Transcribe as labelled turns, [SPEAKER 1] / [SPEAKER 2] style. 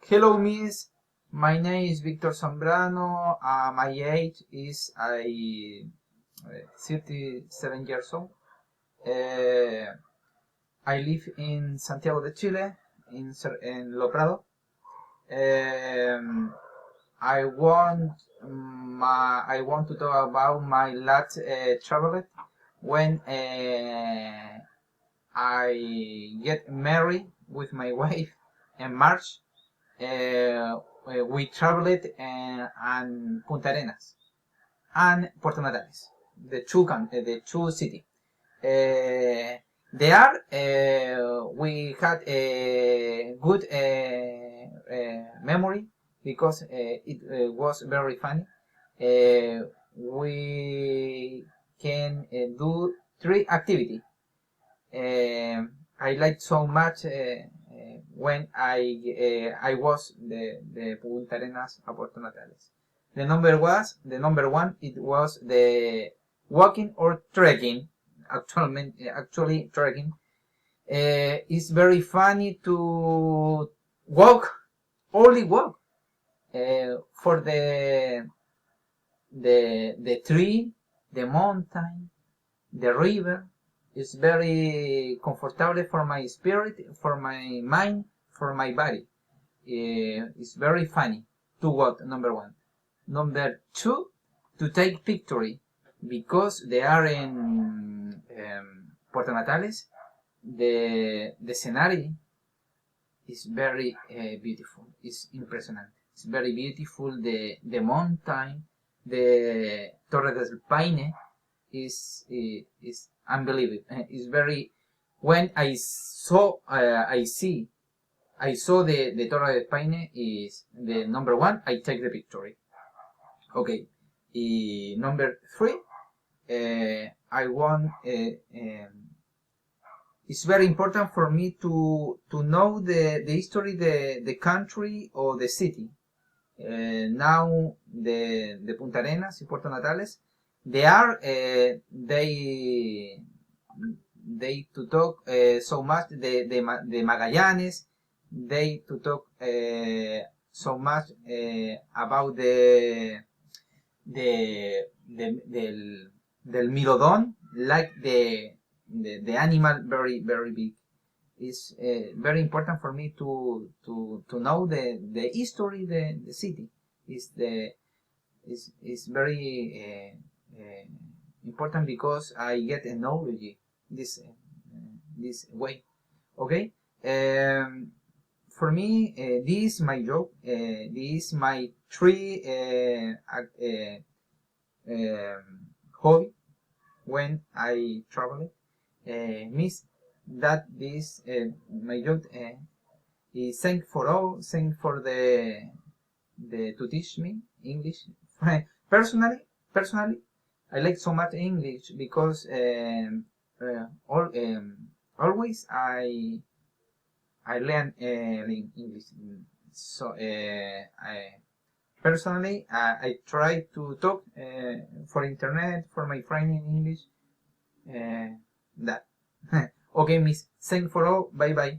[SPEAKER 1] Hello, Miss. My name is Victor Zambrano. My age is 37 years old. I live in Santiago de Chile, in Lo Prado. I want to talk about my last travel when I get married with my wife in March. We traveled and Punta Arenas and Puerto Natales, the two cities. There we had a good memory because it was very funny. We can do 3 activities. I liked so much when I was the Punta Arenas a Puerto Natales. The number one. It was the walking or trekking. Actually trekking. It's very funny to only walk for the tree, the mountain, the river. It's very comfortable for my spirit, for my mind, for my body. It's very funny to walk, number one. Number 2, to take picture, because they are in Puerto Natales. The scenery is very beautiful. It's impressionant. It's very beautiful. The mountain, the Torre del Paine is unbelievable. It's very. When I saw the Torre del Paine is the number 1. I take the picture. Okay. Number 3. I want. It's very important for me to know the history, the country or the city. Now the Punta Arenas y Puerto Natales, they are they to talk so much the Magallanes. They to talk so much about del Milodon, like the animal very big. It's very important for me to know the history, the city. Is very important because I get a knowledge this way. Okay. For me, this is my job. This is my 3 hobby when I travel. Miss that this my job is thank for the to teach me English. personally I like so much English because always I learn English. So I try to talk for internet for my friend in English. That. Okay, Miss. Thank for all. Bye bye.